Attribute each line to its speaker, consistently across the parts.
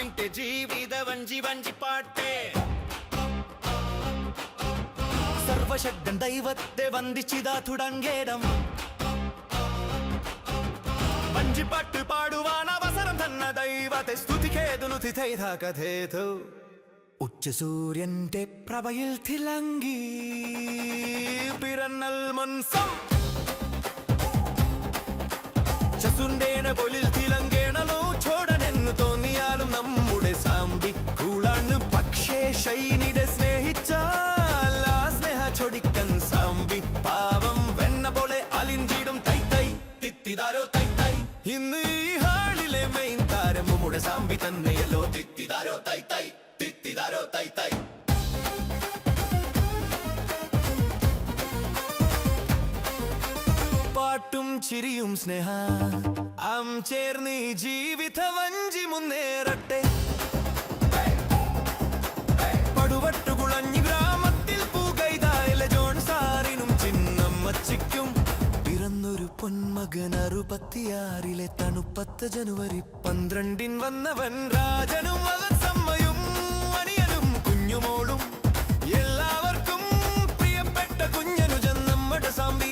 Speaker 1: വിంటే జీవిత వంజి వంజി പാട്ടേ സർവശക്തൻ ദൈവത്തെ വന്ദിച്ചിതാ തുടങ്ങേണം വഞ്ചിപ്പാട്ട് പാടുവാൻ അവസരം തന്ന ദൈവത്തെ സ്തുതിക്കേതുന്നു തിഥൈത കഥേതു ഉച്ചസൂര്യന്റെ പ്രഭയിൽ തിളങ്ങി പിറന്നൽ മൻസം ചസുണ്ടേന പൊലിൽ തിളങ്ങേണലോ ചോടനെന്നു തോന്നിയാലും നമ്മുടെ സാമ്പി കൂളാണ് പക്ഷേ ഷൈനിടെ സ്നേഹിച്ചാൽ ആ സ്നേഹ ചൊടിക്കൻ സാമ്പി പാവം വെണ്ണ പോലെ അലിഞ്ചിടും തൈ തൈ തിത്തിതാരോ തൈ തൈ ഇന്ന് ഈ ഹാളിലെ മെയിൻ താരം നമ്മുടെ സാമ്പി തന്നെയല്ലോ തിത്തിതാരോ തൈ തൈ തിത്തിതാരോ തൈ തൈ പാട്ടും ചിരിയും സ്നേഹ ചേർന്ന് ജീവിത വഞ്ചി മുന്നേറട്ടെ പടുവട്ടുകുളഞ്ഞി ഗ്രാമത്തിൽ പൂകൈതായിലെ ജോൺ സാറിനും ചിന്നമ്മച്ചിക്കും പിറന്നൊരു പൊന്മകൻ 66-ലെ തണുപ്പത്ത് ജനുവരി 12 വന്നവൻ രാജനും അവൻ സമ്മയും അനിയനും കുഞ്ഞുമോളും എല്ലാവർക്കും പ്രിയപ്പെട്ട കുഞ്ഞനുജൻ നമ്മുടെ സാമ്പി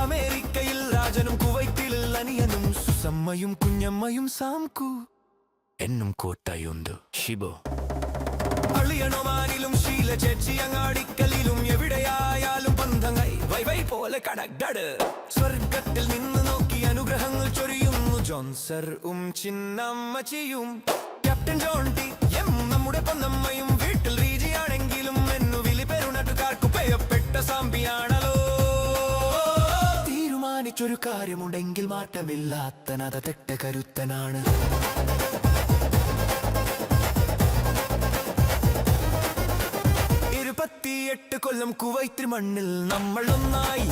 Speaker 1: അമേരിക്കയിൽ രാജനും കുവൈറ്റിൽ അനിയനും സുസമ്മയും കുഞ്ഞമ്മയും സാംകു എന്നും കോട്ടായുണ്ട് ഷിബോ അളിയണോമാനിലും ശീല ചേച്ചി അങ്ങാടിക്കലിലും എവിടെയായാലും ബന്ധങ്ങൾ വൈ വൈ പോലെ കടകട് സ്വർഗത്തിൽ നിന്ന് നോക്കി അനുഗ്രഹങ്ങൾ ചൊരിയുന്നു ജോൺസർ ചിന്നമ്മച്ചിയും ക്യാപ്റ്റൻ ജോൺ ടി എം നമ്മുടെ പൊന്നമ്മയും വീട്ടിൽ റീജിയാണെങ്കിലും എന്നു വിളി പെരുണട്ടുകാർക്ക് പേയപ്പെട്ട സാമ്പിയാണല്ലോ തീരുമാനിച്ചൊരു കാര്യമുണ്ടെങ്കിൽ മാറ്റമില്ലാത്തനത തെറ്റ കരുത്തനാണ് 28 കൊല്ലം കുവൈത്തിൽ മണ്ണിൽ നമ്മൾ ഒന്നായി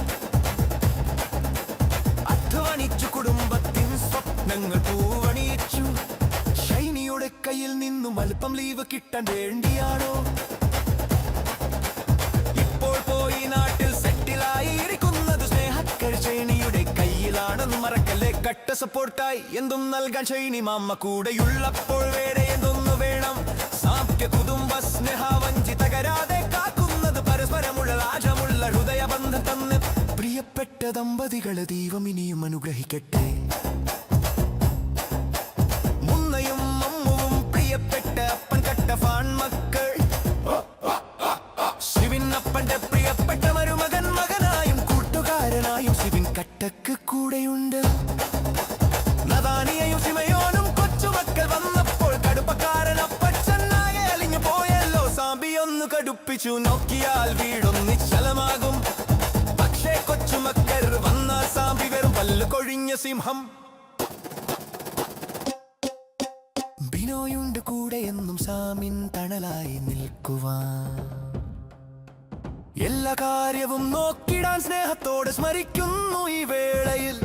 Speaker 1: അധ്വാനിച്ചു കുടുംബത്തിൻ സ്വപ്നങ്ങൾ പൂവണിയിച്ചു ഷൈനിയുടെ കയ്യിൽ നിന്നും അല്പം ലീവ് കിട്ടാൻ വേണ്ടിയാണോ ഇപ്പോൾ പോയി നാട്ടിൽ സെറ്റിലായി ഇരിക്കുന്നത് സ്നേഹക്കർ ഷൈനിയുടെ കയ്യിലാണെന്ന് മറക്കല്ലേ കട്ട സപ്പോർട്ടായി എന്തും നൽകാൻ ഷൈനി മാമ്മ കൂടെയുള്ളപ്പോൾ വേറെ എന്തൊന്നു വേണം സാംപ്യ കുടുംബ സ്നേഹ വഞ്ചി തകരാതെ കാക്കുന്നത് പരസ്പരമുള്ള രാജമുള്ള ഹൃദയബന്ധം തന്നെ പ്രിയപ്പെട്ട ദമ്പതികളെ ദൈവം ഇനിയും അനുഗ്രഹിക്കട്ടെ മുന്നയും അമ്മുവും പ്രിയപ്പെട്ട അപ്പൻ കട്ട ഫാൺ മക്കൾ ശിവിൻ അപ്പന്റെ പ്രിയപ്പെട്ട മരുമകൻ മകനായും കൂട്ടുകാരനായും ശിവിൻ കട്ടക്ക് കൂടെയുണ്ട് നദാനിയയും സിമയോനും കൊച്ചുമക്കൾ വന്നപ്പോൾ കടുപ്പക്കാരൻ അപ്പച്ചനാകെ അലിഞ്ഞു പോയല്ലോ സാമ്പി ഒന്ന് കടുപ്പിച്ചു നോക്കിയാൽ വീടൊന്നിച്ചലമാകും പക്ഷേ കൊച്ചുമക്കൾ വന്ന സാമ്പി വെറും പല്ല് കൊഴിഞ്ഞ സിംഹം ബിനോയുണ്ട് കൂടെ എന്നും സാമിൻ തണലായി നിൽക്കുവാൻ എല്ലാ കാര്യവും നോക്കിടാൻ സ്നേഹത്തോടെ സ്മരിക്കുന്നു ഈ വേളയിൽ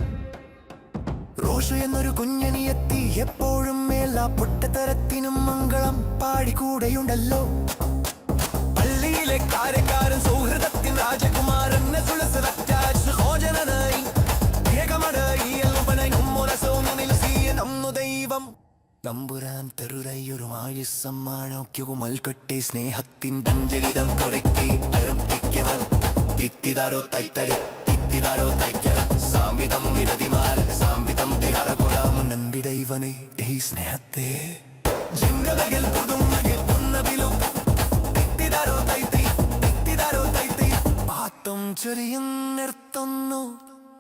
Speaker 1: റോഷു എന്നൊരു കുഞ്ഞനിയെത്തി എപ്പോഴും എല്ലാ പൊട്ടത്തരത്തിനും മംഗളം പാടിക്കൂടെയുണ്ടല്ലോ പള്ളിയിലെ കാര്യക്കാരൻ സൗഹൃദത്തിൻ രാജകുമാരൻ ദൈവം നമ്പുരാൻ തെറുരയൊരു ആയുസമ്മാനോക്യവും അൽക്കട്ടെ സ്നേഹത്തിൻ പഞ്ചരിതം കുറയ്ക്കേ അരംഭിക്കവൻ തിത്തിതാരോ തൈത്തരി തിത്തിതാരോ തൈക്കര സാമ്പിതം വിരതിമാർ സാമ്പിതം തിരകൊടാം നന്ദി ദൈവനെ ഈ സ്നേഹത്തെ ജിംഗതയിൽ പുതുമകിൽ പുന്നവിലും തിത്തിതാരോ തൈത്തി തിത്തിതാരോ തൈത്തി പാത്തം ചെറിയ നിർത്തുന്നു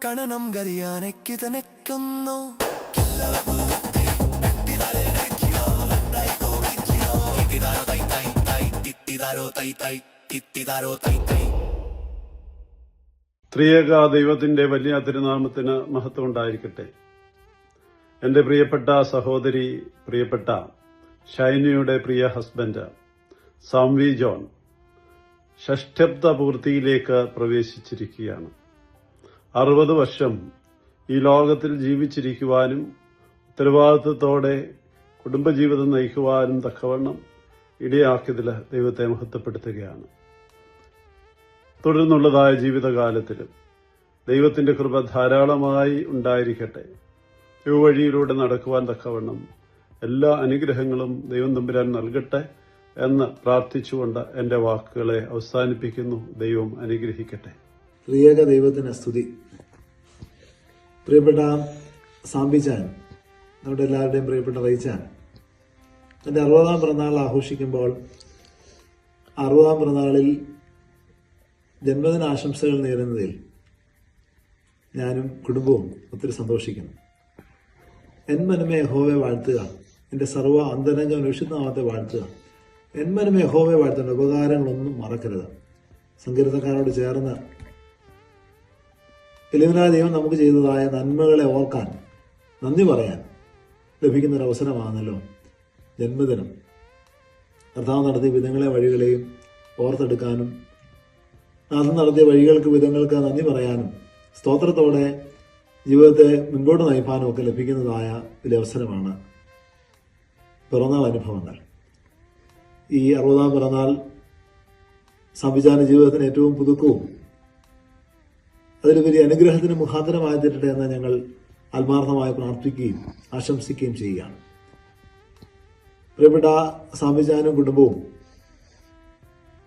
Speaker 1: കണനം ഗരിയാനയ്ക്ക് തനക്കുന്നു
Speaker 2: ത്രിയേക ദൈവത്തിന്റെ വലിയ തിരുനാമത്തിന് മഹത്വം ഉണ്ടായിരിക്കട്ടെ. എന്റെ പ്രിയപ്പെട്ട സഹോദരി, പ്രിയപ്പെട്ട ഷൈനിയുടെ പ്രിയ ഹസ്ബൻഡ് സാംവി ജോൺ ഷഷ്ഠബ്ദ പൂർത്തിയിലേക്ക് പ്രവേശിച്ചിരിക്കുകയാണ്. 60 വർഷം ഈ ലോകത്തിൽ ജീവിച്ചിരിക്കുവാനും ഉത്തരവാദിത്വത്തോടെ കുടുംബജീവിതം നയിക്കുവാനും തക്കവണ്ണം ഇടയാക്കിയതിൽ ദൈവത്തെ മഹത്വപ്പെടുത്തുകയാണ്. തുടർന്നുള്ളതായ ജീവിതകാലത്തിലും ദൈവത്തിന്റെ കൃപ ധാരാളമായി ഉണ്ടായിരിക്കട്ടെ. ഈ വഴിയിലൂടെ നടക്കുവാൻ തക്കവണ്ണം എല്ലാ അനുഗ്രഹങ്ങളും ദൈവം തമ്പുരാൻ നൽകട്ടെ എന്ന് പ്രാർത്ഥിച്ചുകൊണ്ട് എൻ്റെ വാക്കുകളെ അവസാനിപ്പിക്കുന്നു. ദൈവം അനുഗ്രഹിക്കട്ടെ.
Speaker 3: ത്രിയേക ദൈവത്തിന് സ്തുതി. പ്രിയപ്പെട്ട സാംബിച്ചാൻ, നമ്മുടെ എല്ലാവരുടെയും പ്രിയപ്പെട്ട റൈച്ചാൻ, തൻ്റെ 60-ാം പിറന്നാൾ ആഘോഷിക്കുമ്പോൾ 60-ാം പിറന്നാളിൽ ജന്മദിന ആശംസകൾ നേരുന്നതിൽ ഞാനും കുടുംബവും ഒത്തിരി സന്തോഷിക്കുന്നു. എൻ മനമേ യഹോവയെ വാഴ്ത്തുക, എൻ്റെ സർവ്വ അന്തരംഗം വിശുദ്ധനാമത്തെ വാഴ്ത്തുക. എൻ മനമേ യഹോവയെ വാഴ്ത്തേണ്ട ഉപകാരങ്ങളൊന്നും മറക്കരുത്. സങ്കീർത്തനക്കാരോട് ചേർന്ന് എളിമനായ ദൈവം നമുക്ക് ചെയ്തതായ നന്മകളെ ഓർക്കാൻ, നന്ദി പറയാൻ ലഭിക്കുന്നൊരവസരമാണല്ലോ ജന്മദിനം. കർത്താവ് നടത്തിയ വിധങ്ങളെ വഴികളെയും ഓർത്തെടുക്കാനും നാഥൻ നടത്തിയ വഴികൾക്ക് വിധങ്ങൾക്ക് നന്ദി പറയാനും സ്തോത്രത്തോടെ ജീവിതത്തെ മുൻപോട്ട് നയിക്കാനും ഒക്കെ ലഭിക്കുന്നതായ വലിയ അവസരമാണ് പിറന്നാൾ അനുഭവങ്ങൾ. ഈ 60-ാം പിറന്നാൾ സംവിധാന ജീവിതത്തിന് ഏറ്റവും പുതുക്കവും അതിലുപരി അനുഗ്രഹത്തിന് മുഖാന്തരമായി തീരട്ടെ എന്ന് ഞങ്ങൾ ആത്മാർത്ഥമായി പ്രാർത്ഥിക്കുകയും ആശംസിക്കുകയും ചെയ്യുകയാണ്. പ്രിയപ്പെട്ട സാംബിജാനും കുടുംബവും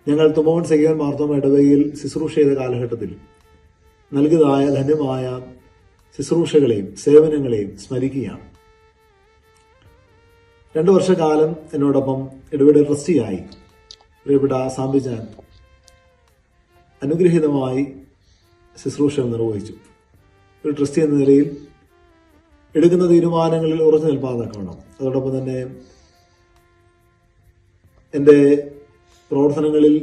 Speaker 3: ഞങ്ങൾ തുമോൻ സെഗിയോൻ മാർത്തോമ ഇടവകയിൽ ശുശ്രൂഷ ചെയ്ത കാലഘട്ടത്തിൽ നൽകിയതായ ധന്യമായ ശുശ്രൂഷകളെയും സേവനങ്ങളെയും സ്മരിക്കുകയാണ്. 2 വർഷക്കാലം എന്നോടൊപ്പം ഇടവയുടെ ട്രസ്റ്റിയായി പ്രിയപ്പെട്ട സാംബിജാൻ അനുഗ്രഹീതമായി ശുശ്രൂഷകൾ നിർവഹിച്ചു. ഒരു ട്രസ്റ്റി എന്ന നിലയിൽ എടുക്കുന്ന തീരുമാനങ്ങളിൽ ഉറച്ചു നിൽപ്പാതൊക്കെ വേണം. അതോടൊപ്പം തന്നെ എൻ്റെ പ്രവർത്തനങ്ങളിൽ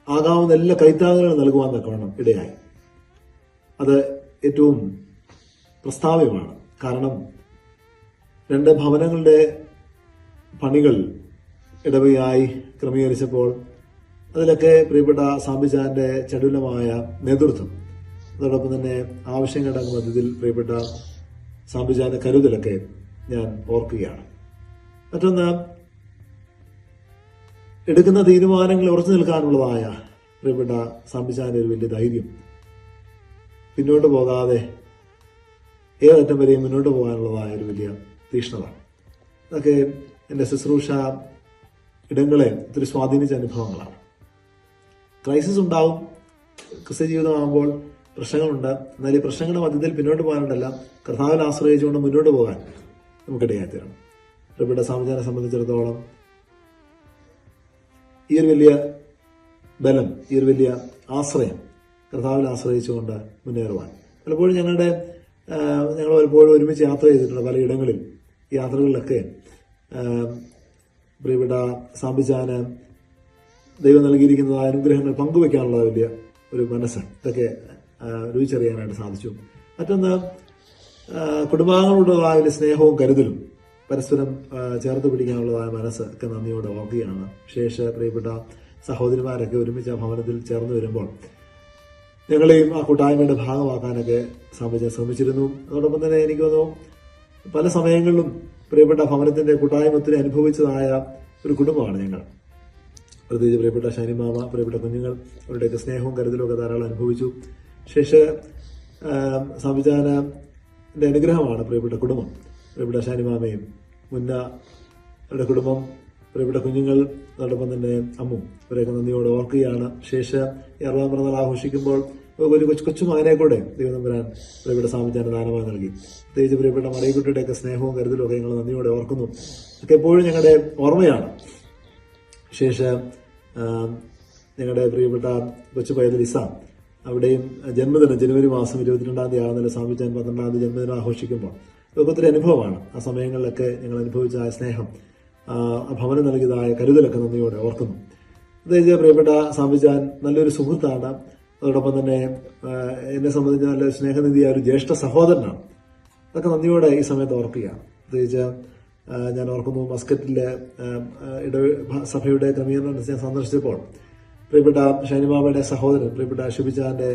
Speaker 3: ആകാവുന്ന എല്ലാ കൈത്താങ്ങലുകളും നൽകുവാൻ തക്കവണ്ണം ഇടയായി. അത് ഏറ്റവും പ്രസ്താവ്യമാണ്. കാരണം 2 ഭവനങ്ങളുടെ പണികൾ ഇടവകയായി ക്രമീകരിച്ചപ്പോൾ അതിലൊക്കെ പ്രിയപ്പെട്ട സാംബിജാന്റെ ചടുലമായ നേതൃത്വം, അതോടൊപ്പം തന്നെ ആവശ്യങ്ങളുടെ മധ്യത്തിൽ പ്രിയപ്പെട്ട സാംബിജാന്റെ കരുതലൊക്കെ ഞാൻ ഓർക്കുകയാണ്. മറ്റൊന്ന്, എടുക്കുന്ന തീരുമാനങ്ങൾ ഉറച്ചു നിൽക്കാനുള്ളതായ പ്രിയപ്പെട്ട സാംബിജാന്റെ ഒരു വലിയ ധൈര്യം, പിന്നോട്ട് പോകാതെ ഏതറ്റം വരെയും മുന്നോട്ട് പോകാനുള്ളതായ ഒരു വലിയ തീഷ്ണത, അതൊക്കെ എൻ്റെ ശുശ്രൂഷ ഇടങ്ങളെ ഒത്തിരി സ്വാധീനിച്ച അനുഭവങ്ങളാണ്. ക്രൈസിസ് ഉണ്ടാവും, ക്രിസ്ത്യ ജീവിതമാകുമ്പോൾ പ്രശ്നങ്ങളുണ്ട്. എന്നാൽ ഈ പ്രശ്നങ്ങളുടെ മധ്യത്തിൽ പിന്നോട്ട് പോകാനുണ്ടല്ല, കർത്താവിനെ ആശ്രയിച്ചുകൊണ്ട് മുന്നോട്ട് പോകാൻ നമുക്കിടയായി തീരണം. പ്രിയപ്പെട്ട സാംബിജാനെ സംബന്ധിച്ചിടത്തോളം ഈ ഒരു വലിയ ബലം, ഈ ഒരു വലിയ ആശ്രയം കർത്താവിനെ ആശ്രയിച്ചുകൊണ്ട് മുന്നേറുവാൻ പലപ്പോഴും ഞങ്ങൾ പലപ്പോഴും ഒരുമിച്ച് യാത്ര ചെയ്തിട്ടുണ്ട്. പലയിടങ്ങളിൽ ഈ യാത്രകളിലൊക്കെ പ്രിയപ്പെട്ട സാംബിജാന് ദൈവം നൽകിയിരിക്കുന്നതായ അനുഗ്രഹങ്ങൾ പങ്കുവെക്കാനുള്ള വലിയ ഒരു മനസ്സ്, ഇതൊക്കെ രുചിച്ചറിയാനായിട്ട് സാധിച്ചു. മറ്റൊന്ന്, കുടുംബാംഗങ്ങളോടുള്ളതായ വലിയ സ്നേഹവും കരുതലും പരസ്പരം ചേർത്ത് പിടിക്കാനുള്ളതായ മനസ്സ് ഒക്കെ നന്ദിയോടെ ഓർക്കുകയാണ്. വിശേഷ പ്രിയപ്പെട്ട സഹോദരിമാരൊക്കെ ഒരുമിച്ച് ആ ഭവനത്തിൽ ചേർന്ന് വരുമ്പോൾ ഞങ്ങളെയും ആ കൂട്ടായ്മയുടെ ഭാഗമാക്കാനൊക്കെ സാംബിജാൻ ശ്രമിച്ചിരുന്നു. അതോടൊപ്പം തന്നെ എനിക്ക് തോന്നുന്നു പല സമയങ്ങളിലും പ്രിയപ്പെട്ട ഭവനത്തിന്റെ കൂട്ടായ്മ ഒത്തിരി അനുഭവിച്ചതായ ഒരു കുടുംബമാണ് ഞങ്ങൾ. പ്രത്യേകിച്ച് പ്രിയപ്പെട്ട ഷൈനിമാമ, പ്രിയപ്പെട്ട കുഞ്ഞുങ്ങൾ, അവരുടെയൊക്കെ സ്നേഹവും കരുതലും ഒക്കെ ധാരാളം അനുഭവിച്ചു. സാംബിജാന്റെ അനുഗ്രഹമാണ് പ്രിയപ്പെട്ട കുടുംബം, പ്രിയപ്പെട്ട ഷൈനിമാമയും അവരുടെ കുടുംബം, പ്രിയപ്പെട്ട കുഞ്ഞുങ്ങൾ, അതോടൊപ്പം തന്നെ അമ്മു, ഇവരെയൊക്കെ നന്ദിയോടെ ഓർക്കുകയാണ്. 60-ാം പിറന്നാൾ ആഘോഷിക്കുമ്പോൾ ഒരു കൊച്ചു മകനെ കൂടെ ദൈവതമ്പുരാൻ പ്രിയപ്പെട്ട സാംബിജാന് ദാനമായി നൽകി. പ്രത്യേകിച്ച് പ്രിയപ്പെട്ട മറിയക്കുട്ടിയുടെയൊക്കെ സ്നേഹവും കരുതലും ഒക്കെ ഞങ്ങൾ നന്ദിയോടെ ഓർക്കുന്നു. ഒക്കെ എപ്പോഴും ഞങ്ങളുടെ ഓർമ്മയാണ്. ഞങ്ങളുടെ പ്രിയപ്പെട്ട കൊച്ചു പൈതൽ ഇസ, അവിടെയും ജന്മദിനം ജനുവരി മാസം 22-ാം തീയതി ആകുന്നല്ലോ സാംബിജാൻ 12-ാം തീയതി ജന്മദിനം ആഘോഷിക്കുമ്പോൾ ഇതൊക്കെ ഒത്തിരി അനുഭവമാണ്. ആ സമയങ്ങളിലൊക്കെ ഞങ്ങൾ അനുഭവിച്ച ആ സ്നേഹം, ആ ഭവനം നൽകിയതായ കരുതലൊക്കെ നന്ദിയോടെ ഓർക്കുന്നു. പ്രത്യേകിച്ച് പ്രിയപ്പെട്ട സാംബിജാൻ നല്ലൊരു സുഹൃത്താണ്. അതോടൊപ്പം തന്നെ എന്നെ സംബന്ധിച്ച് നല്ല സ്നേഹനിധിയായ ഒരു ജ്യേഷ്ഠ സഹോദരനാണ്. അതൊക്കെ നന്ദിയോടെ ഈ സമയത്ത് ഓർക്കുകയാണ്. പ്രത്യേകിച്ച് ഞാൻ ഓർക്കുന്നു, മസ്കറ്റിലെ സഭയുടെ ക്രമീകരണം ഞാൻ സന്ദർശിച്ചപ്പോൾ പ്രിയപ്പെട്ട ഷൈനിമാമയുടെ സഹോദരൻ പ്രിയപ്പെട്ട ഷിബിജാന്റെ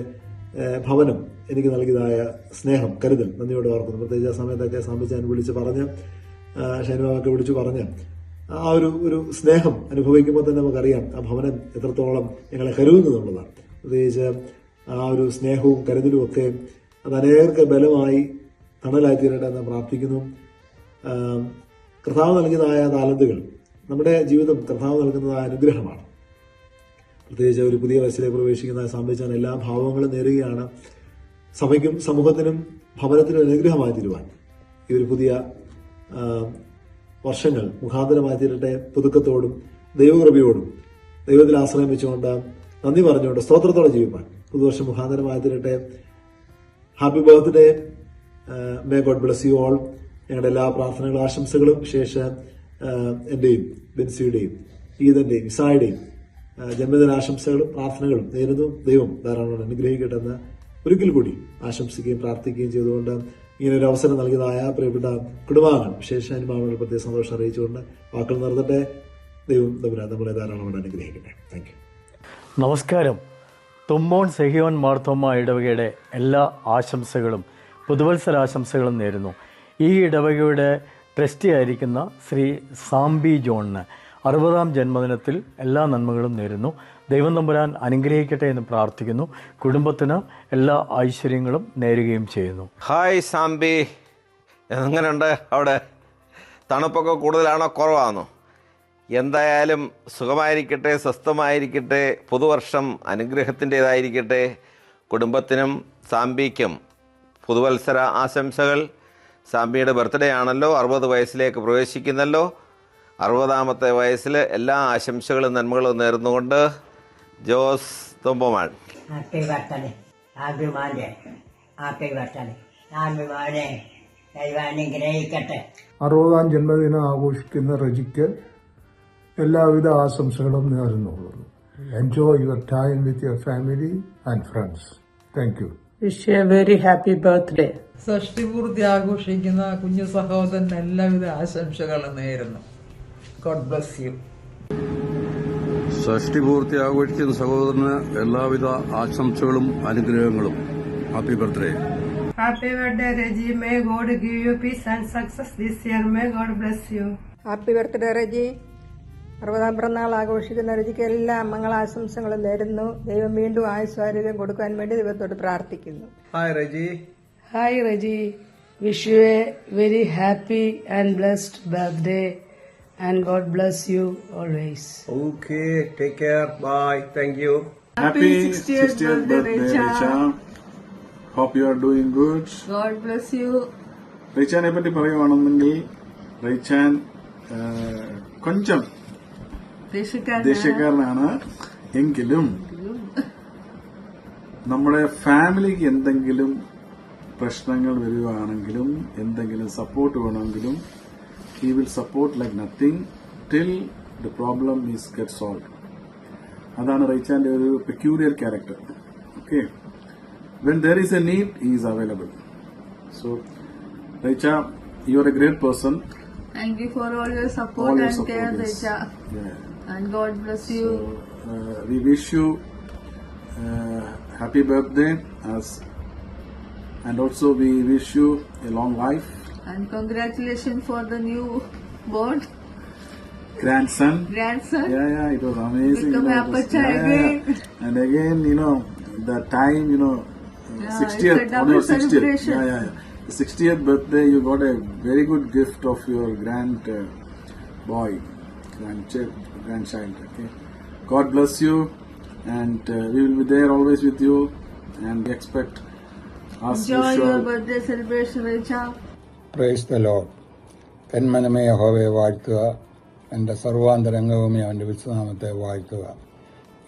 Speaker 3: ഭവനം എനിക്ക് നൽകിയതായ സ്നേഹം, കരുതൽ നന്ദിയോടെ ഓർക്കുന്നു. പ്രത്യേകിച്ച് ആ സമയത്തൊക്കെ സാംബിജാൻ വിളിച്ച് പറഞ്ഞ്, ഷൈനിമാമൊക്കെ വിളിച്ചു പറഞ്ഞ് ആ ഒരു സ്നേഹം അനുഭവിക്കുമ്പോൾ തന്നെ നമുക്കറിയാം ആ ഭവനം എത്രത്തോളം ഞങ്ങളെ കരുതുന്നു എന്നുള്ളതാണ്. പ്രത്യേകിച്ച് ആ ഒരു സ്നേഹവും കരുതലും ഒക്കെ അത് അനേകർക്ക് ബലമായി തണലായി തീരട്ടെ എന്ന് പ്രാർത്ഥിക്കുന്നു. കർത്താവ് നൽകിയതായ താലന്തുകൾ നമ്മുടെ ജീവിതം കർത്താവ് നൽകുന്നതായ അനുഗ്രഹമാണ്. പ്രത്യേകിച്ച് ഒരു പുതിയ വയസ്സിലേക്ക് പ്രവേശിക്കുന്ന സംബന്ധിച്ചാൽ എല്ലാ ഭാവങ്ങളും നേരുകയാണ്. സഭയ്ക്കും സമൂഹത്തിനും ഭവനത്തിനും അനുഗ്രഹമായി തീരുവാൻ ഈ ഒരു പുതിയ വർഷങ്ങൾ മുഖാന്തരമായി തീരട്ടെ. പുതുക്കത്തോടും ദൈവകൃപയോടും ദൈവത്തിൽ ആശ്രയം വെച്ചുകൊണ്ട് നന്ദി പറഞ്ഞുകൊണ്ട് സ്തോത്രത്തോടെ ജീവിപ്പാൻ പുതുവർഷം മുഖാന്തരമായി തീരട്ടെ. Happy birthday, may God bless you all. ഞങ്ങളുടെ എല്ലാ പ്രാർത്ഥനകളും ആശംസകളും ശേഷം എന്റെയും ബെൻസിയുടെയും ഈദന്റെയും ഇസായുടെയും ജന്മദിനാശംസകളും പ്രാർത്ഥനകളും നേരുന്നു. ദൈവം ധാരാളം അനുഗ്രഹിക്കട്ടെ എന്ന് ഒരിക്കൽ കൂടി ആശംസിക്കുകയും പ്രാർത്ഥിക്കുകയും ചെയ്തുകൊണ്ട് ഇങ്ങനെ ഒരു അവസരം നൽകിയതായ പ്രിയപ്പെട്ട കുടുംബാംഗങ്ങൾ വിശേഷാനുഭാവങ്ങൾ പ്രത്യേക സന്തോഷം അറിയിച്ചുകൊണ്ട് വാക്കുകൾ നിർത്തട്ടെ. ദൈവം നമ്മളെ ധാരാളം അനുഗ്രഹിക്കട്ടെ. Thank you.
Speaker 4: നമസ്കാരം. തുമ്മോൺ സെഹിയോൻ മാർത്തോമ ഇടവകയുടെ എല്ലാ ആശംസകളും പുതുവത്സരാശംസകളും നേരുന്നു. ഈ ഇടവകയുടെ ട്രസ്റ്റി ആയിരിക്കുന്ന ശ്രീ സാംബി ജോണിന് 60ാം ജന്മദിനത്തിൽ എല്ലാ നന്മകളും നേരുന്നു. ദൈവം തമ്പുരാൻ അനുഗ്രഹിക്കട്ടെ എന്ന് പ്രാർത്ഥിക്കുന്നു. കുടുംബത്തിന് എല്ലാ ഐശ്വര്യങ്ങളും നേരുകയും ചെയ്യുന്നു.
Speaker 5: ഹായ് സാംബി, എങ്ങനെയുണ്ട് അവിടെ? തണുപ്പൊക്കെ കൂടുതലാണോ കുറവാണോ? എന്തായാലും സുഖമായിരിക്കട്ടെ, സ്വസ്ഥമായിരിക്കട്ടെ. പുതുവർഷം അനുഗ്രഹത്തിൻ്റേതായിരിക്കട്ടെ. കുടുംബത്തിനും സാംബിക്കും പുതുവത്സര ആശംസകൾ. സാംബിയുടെ ബർത്ത്ഡേ ആണല്ലോ, 60 വയസ്സിലേക്ക് പ്രവേശിക്കുന്നല്ലോ. 60ാമത്തെ വയസ്സിൽ എല്ലാ ആശംസകളും നന്മകളും നേർന്നുകൊണ്ട് ജോസ് തുമ്പമാൻ.
Speaker 6: ഹാപ്പി ബർത്ത്ഡേ ആഭിമാനെ, ഹാപ്പി ബർത്ത്ഡേ ആഭിമാനെ, ദൈവാനുഗ്രഹിക്കട്ടെ.
Speaker 7: 60ാം ജന്മദിനം ആഘോഷിക്കുന്ന റജിക്ക് എല്ലാവിധ ആശംസകളും നേർന്നുകൊള്ളുന്നു. Enjoy your time with your family and friends. Thank you.
Speaker 8: Wish you a very happy birthday.
Speaker 9: ഷഷ്ടിപൂർത്തി ആഘോഷിക്കുന്ന കുഞ്ഞു സഹോദരന് എല്ലാവിധ ആശംസകളും നേരുന്നു. God bless you.
Speaker 10: ഷഷ്ടിപൂർത്തി ആഘോഷിക്കുന്ന സഹോദരന് എല്ലാവിധ ആശംസകളും അനുഗ്രഹങ്ങളും. Happy birthday.
Speaker 11: Happy birthday Reji. May God give you piece and success this year. May God bless you.
Speaker 12: Happy birthday Reji. 60ാം പിറന്നാൾ ആഘോഷിക്കുന്ന റെജിക്ക് എല്ലാ മംഗളാശംസകളും നേരുന്നു. ദൈവം വീണ്ടും ആയുസ്വാരോഗ്യം കൊടുക്കാൻ വേണ്ടി ദൈവത്തോട് പ്രാർത്ഥിക്കുന്നു.
Speaker 5: Hi Reji.
Speaker 8: Hi Reji. Wish you a very happy and blessed birthday and God bless you always.
Speaker 5: Okay, take care. Bye. Thank you.
Speaker 11: Happy 60th birthday, Richa.
Speaker 7: Hope you are doing good.
Speaker 11: God bless you.
Speaker 7: റിച്ചാനെ പറ്റി പറയുവാണെന്നെങ്കിൽ റിച്ചാൻ കൊഞ്ചം ദേശക്കാരനാണ്. എങ്കിലും നമ്മുടെ ഫാമിലിക്ക് എന്തെങ്കിലും പ്രശ്നങ്ങൾ വരികയാണെങ്കിലും എന്തെങ്കിലും support വേണമെങ്കിലും he will support like nothing till the problem is get solved. അതാണ് റൈച്ചാന്റെ ഒരു peculiar character. Okay, when there is a need he is available. So Raicha, you are a great person.
Speaker 11: Thank you for all your support and care, Richa.
Speaker 7: Yeah.
Speaker 11: And God bless you.
Speaker 7: So, we wish you happy birthday and also we wish you a long life.
Speaker 11: And congratulations for the new born
Speaker 7: grandson. Yeah, it was amazing.
Speaker 11: Become aperture again.
Speaker 7: And again, the time, 60th, on your 60th. Yeah. The 60th birthday, you got a very good gift of your grandchild. Okay, God bless you, and we will be there always with you, and we expect as
Speaker 11: enjoy
Speaker 7: usual.
Speaker 11: your birthday celebration, Richa.
Speaker 13: Praise the lord. എന്മനമേ യഹോവയെ വാഴ്ത്തുക, എൻ്റെ സർവാന്തരംഗവുമേ അവൻ്റെ വിശ്വനാമത്തെ വാഴ്ത്തുക.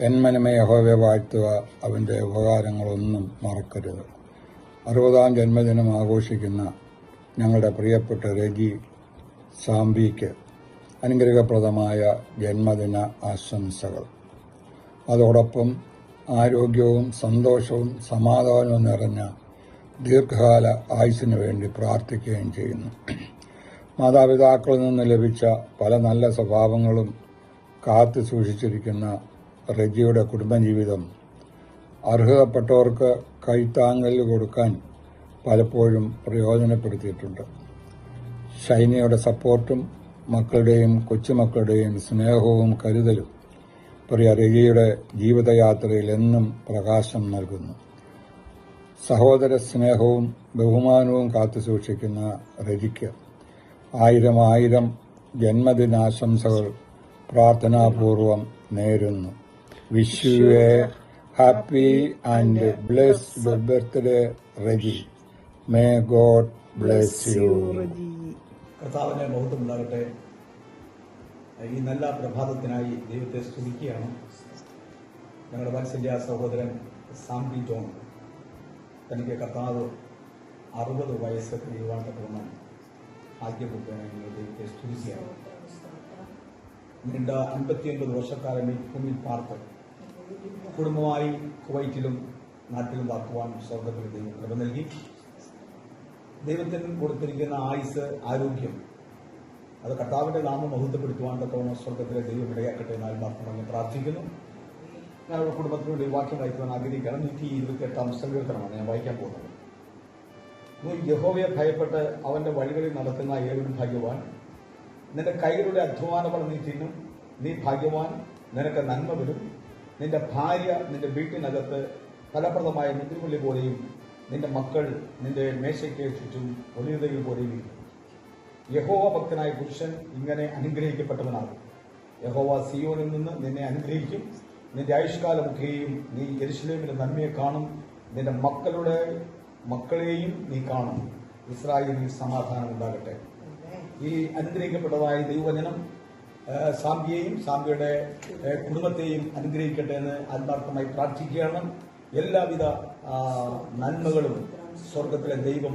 Speaker 13: എന്മനമേ യഹോവയെ വാഴ്ത്തുക, അവൻ്റെ ഉപകാരങ്ങളൊന്നും മറക്കരുത്. 60ാം ജന്മദിനം ആഘോഷിക്കുന്ന ഞങ്ങളുടെ പ്രിയപ്പെട്ട റെജി സാംബിക്ക് അനുഗ്രഹപ്രദമായ ജന്മദിന ആശംസകൾ. അതോടൊപ്പം ആരോഗ്യവും സന്തോഷവും സമാധാനവും നിറഞ്ഞ ദീർഘകാല ആയുസ്സിനു വേണ്ടി പ്രാർത്ഥിക്കുകയും ചെയ്യുന്നു. മാതാപിതാക്കളിൽ നിന്ന് ലഭിച്ച പല നല്ല സ്വഭാവങ്ങളും കാത്തു സൂക്ഷിച്ചിരിക്കുന്ന റെജിയുടെ കുടുംബജീവിതം അർഹതപ്പെട്ടവർക്ക് കൈത്താങ്ങൽ കൊടുക്കാൻ പലപ്പോഴും പ്രയോജനപ്പെടുത്തിയിട്ടുണ്ട്. ഷൈനയുടെ സപ്പോർട്ടും മക്കളുടെയും കൊച്ചുമക്കളുടെയും സ്നേഹവും കരുതലും പ്രിയ റെജിയുടെ ജീവിതയാത്രയിൽ എന്നും പ്രകാശം നൽകുന്നു. സഹോദര സ്നേഹവും ബഹുമാനവും കാത്തുസൂക്ഷിക്കുന്ന റജിക്ക് 1000 ജന്മദിനാശംസകൾ പ്രാർത്ഥനാപൂർവം നേരുന്നു. Wish you A happy and blessed birthday Reji. May God bless U.
Speaker 3: കർത്താവിന്റെ മഹത്വം ഉണ്ടാകട്ടെ. ഈ നല്ല പ്രഭാതത്തിനായി ദൈവത്തെ സ്തുതിക്കുകയാണ്. ഞങ്ങളുടെ വാത്സല്യ സഹോദരൻ സാംബി ജോൺ, തനിക്ക് കർത്താവ് 60 വയസ്സ് കഴിയുവാൻ തക്കവണ്ണം ഭാഗ്യപ്പെടുത്താൻ ദൈവത്തെ സ്തുതിക്കുകയാണ്. നീണ്ട 59 വർഷക്കാലം ഈ ഭൂമിയിൽ പാർത്ത് കുടുംബമായി കുവൈറ്റിലും നാട്ടിലും പാർക്കുവാൻ സ്വർഗത്തിൽ ദൈവം കൃപ നൽകി. ദൈവത്തിന് കൊടുത്തിരിക്കുന്ന ആയുസ്, ആരോഗ്യം, അത് കർത്താവിന്റെ നാമം മഹത്വപ്പെടുത്തുവാൻ തക്കവണ്ണം സ്വർഗത്തിലെ ദൈവം ഇടയാക്കട്ടെ എന്ന് ആത്മാർത്ഥമായി പ്രാർത്ഥിക്കുന്നു. ഞങ്ങളുടെ കുടുംബത്തിനുവേണ്ടി വാക്യം വായിക്കുവാൻ ആഗ്രഹിക്കുകയാണ്. 128 സങ്കീർത്തനമാണ് ഞാൻ വായിക്കാൻ പോകുന്നത്. നീ യഹോവയെ ഭയപ്പെട്ട് അവന്റെ വഴികളിൽ നടക്കുന്ന ഏവനും ഭാഗ്യവാൻ. നിന്റെ കൈകളുടെ അധ്വാനഫലം നീ തിന്നും. നീ ഭാഗ്യവാൻ, നിനക്ക് നന്മ വരും. നിന്റെ ഭാര്യ നിന്റെ വീട്ടിനകത്ത് ഫലപ്രദമായ മുന്തിരിവള്ളി പോലെയും നിന്റെ മക്കൾ നിന്റെ മേശയ്ക്ക് ചുറ്റും ഒലിവുതൈകൾ പോലെയും ഇരിക്കും. യഹോവ ഭക്തനായ പുരുഷൻ ഇങ്ങനെ അനുഗ്രഹിക്കപ്പെട്ടവനാകും. യഹോവ സിയോനിൽ നിന്ന് നിന്നെ അനുഗ്രഹിക്കും. നിന്റെ ആയുഷ്കാലമൊക്കെയും നീ യെരൂശലേമിന്റെ നന്മയെ കാണും. നിന്റെ മക്കളെയും നീ കാണും. ഇസ്രായേലിൽ സമാധാനം ഉണ്ടാകട്ടെ. ഈ അനുഗ്രഹിക്കപ്പെട്ടതായ ദൈവവചനം സാംബിയെയും സാംബിയുടെ കുടുംബത്തെയും അനുഗ്രഹിക്കട്ടെ എന്ന് ആത്മാർത്ഥമായി പ്രാർത്ഥിക്കുകയാണ്. എല്ലാവിധ നന്മകളും സ്വർഗത്തിലെ ദൈവം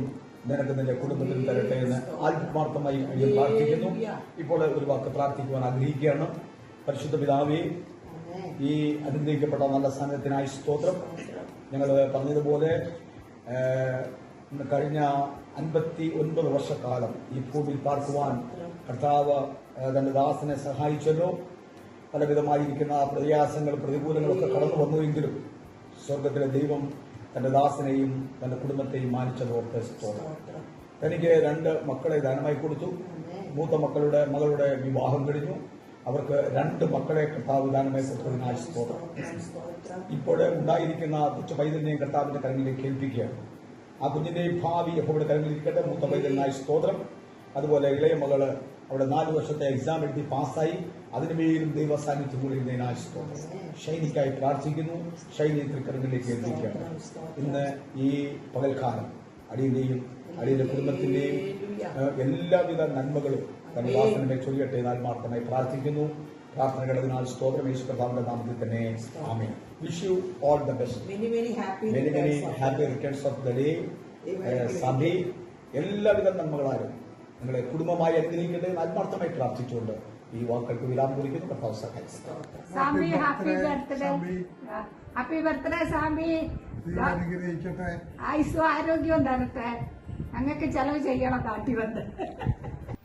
Speaker 3: നിനക്ക് നിന്റെ കുടുംബത്തിൽ തരട്ടെ എന്ന് ആത്മാർത്ഥമായി പ്രാർത്ഥിക്കുന്നു. ഇപ്പോൾ ഒരു വാക്ക് പ്രാർത്ഥിക്കുവാൻ ആഗ്രഹിക്കുകയാണ്. പരിശുദ്ധ പിതാവേ, ഈ അനുഗ്രഹിക്കപ്പെട്ട നല്ല സമയത്തിനായി സ്തോത്രം. ഞങ്ങൾ പറഞ്ഞതുപോലെ കഴിഞ്ഞ 59 വർഷക്കാലം ഈ ഭൂമിയിൽ പാർക്കുവാൻ കർത്താവ് തന്റെ ദാസനെ സഹായിച്ചല്ലോ. പലവിധമായിരിക്കുന്ന പ്രയാസങ്ങളും പ്രതികൂലങ്ങളൊക്കെ കടന്നു വന്നുവെങ്കിലും സ്വർഗത്തിലെ ദൈവം തന്റെ ദാസനെയും തന്റെ കുടുംബത്തെയും മാനിച്ചതോർത്ത് സ്തോത്രം. തനിക്ക് 2 മക്കളെ ദാനമായി കൊടുത്തു. മൂത്ത മകളുടെ വിവാഹം കഴിഞ്ഞു. അവർക്ക് 2 മക്കളെ കർത്താവ് ദാനമായി കൊടുത്തതിനായി സ്തോത്രം. ഇപ്പോൾ ഉണ്ടായിരിക്കുന്ന കൊച്ചു പൈതലിനെയും കർത്താവിന്റെ കരങ്ങളിലേക്ക് ഏൽപ്പിക്കുകയാണ്. ആ കുഞ്ഞിന്റെ ഭാവി യഹോവയുടെ കരങ്ങളിലിരിക്കട്ടെ. മൂത്ത പൈതലിനായി സ്തോത്രം. അതുപോലെ ഇളയ മകള് അവിടെ 4 വർഷത്തെ എക്സാം എഴുതി പാസ്സായി. അതിനുമേലും ദൈവ സാന്നിധ്യം കൂടിയതിനായി സ്തോത്രം. ഷൈനിക്കായി പ്രാർത്ഥിക്കുന്നു. ഷൈനി കരങ്ങളിലേക്ക് ഏൽപ്പിക്കുകയാണ്. ഇന്ന് ഈ പകൽക്കാലം അടിയന്റെ കുടുംബത്തിന്റെയും എല്ലാവിധ നന്മകളും തന്റെ ദാസനെ ചൊല്ലിയട്ടെ എന്ന് ആത്മാർത്ഥമായി പ്രാർത്ഥിക്കുന്നു. പ്രാർത്ഥന കേട്ടതിനാൽ സ്തോത്രം. യേശു കർത്താവിന്റെ നാമത്തിൽ തന്നെ ആമേൻ. Wish you all the best. Many happy returns of the day. സഭി എല്ലാവിധ നന്മകളാലും നിങ്ങളെ കുടുംബമായി അനുഗ്രഹിക്കട്ടെ എന്ന് ആത്മാർത്ഥമായി പ്രാർത്ഥിച്ചുകൊണ്ട് ഈ വാക്കുകൾക്ക് വിരാമം കുറിക്കുന്നു. കർത്താവ് സഹായിച്ചു.
Speaker 12: Happy birthday Sampi. ആയുസ്സും ആരോഗ്യവും തരട്ടെ. ഞങ്ങൾക്ക് ചെലവ് ചെയ്യണം കാട്ടി വന്ന്.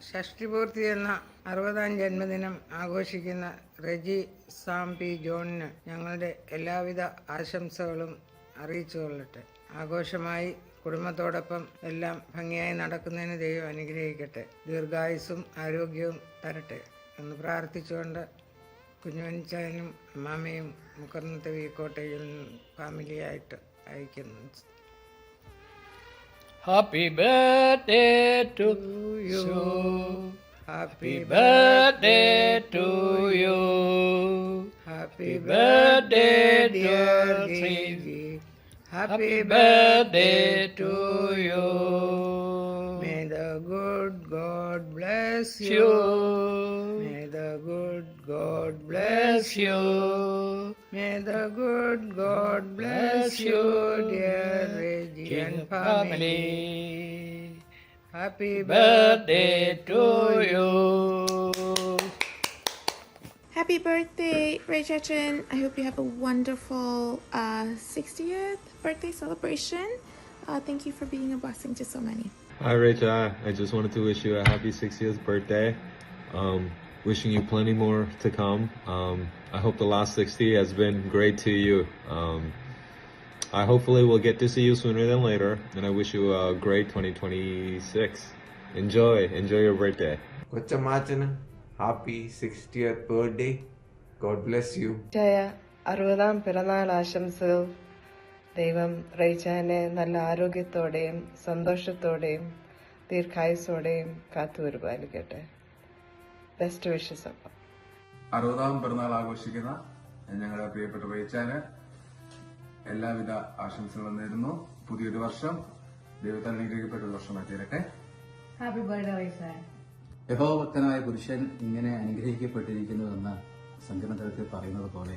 Speaker 11: ഷഷ്ടിപൂർത്തി എന്ന 60ാം ജന്മദിനം ആഘോഷിക്കുന്ന റെജി സാംപി ജോണിന് ഞങ്ങളുടെ എല്ലാവിധ ആശംസകളും അറിയിച്ചുകൊള്ളട്ടെ. ആഘോഷമായി കുടുംബത്തോടൊപ്പം എല്ലാം ഭംഗിയായി നടക്കുന്നതിന് ദൈവം അനുഗ്രഹിക്കട്ടെ. ദീർഘായുസ്സും ആരോഗ്യവും തരട്ടെ എന്ന് പ്രാർത്ഥിച്ചുകൊണ്ട് കുഞ്ഞുമനിച്ചായനും അമ്മാമയും മുക്കർന്നത്തെ വീക്കോട്ടയിൽ ഫാമിലിയായിട്ട് അയക്കുന്നു.
Speaker 4: Happy birthday to you.
Speaker 11: Happy birthday to you. Happy birthday dear Gigi. Happy birthday to you. May the good God bless you. May the good God bless you. May the good God bless you, dear Regian family. Happy birthday to you.
Speaker 14: Happy birthday, Regian. I hope you have a wonderful 60th birthday celebration. Thank you for being a blessing to so many.
Speaker 15: Hi, Rachel. I just wanted to wish you a happy 60th birthday. Wishing you plenty more to come. I hope the last 60 has been great to you. I hopefully will get to see you sooner than later, and I wish you a great 2026. Enjoy your birthday.
Speaker 16: കൊച്ചമ്മാച്ചന് happy 60th birthday. God bless you.
Speaker 11: 60ാം പിറന്നാൾ ആശംസകൾ
Speaker 17: ദൈവം റൈച്ചാനെ നല്ല ആരോഗ്യത്തോടെയും സന്തോഷത്തോടെയും ദീർഘായുസോടെയും കാത്തു പരിപാലിക്കട്ടെ. Best wishes. അപ്പം
Speaker 7: 60ാം പിറന്നാൾ ആഘോഷിക്കുന്ന ഞങ്ങളുടെ പ്രിയപ്പെട്ട റൈച്ചാന് എല്ലാവിധ ആശംസകളും നേരുന്നു. പുതിയൊരു വർഷം ദൈവത്താൽ അനുഗ്രഹിക്കപ്പെട്ട ഒരു വർഷമായി തീരട്ടെ.
Speaker 8: Happy birthday റൈച്ചാൻ.
Speaker 18: യഹോവഭക്തനായ പുരുഷൻ ഇങ്ങനെ അനുഗ്രഹിക്കപ്പെട്ടിരിക്കുന്നുവെന്ന് സങ്കീർത്തനത്തിൽ പറയുന്നത് പോലെ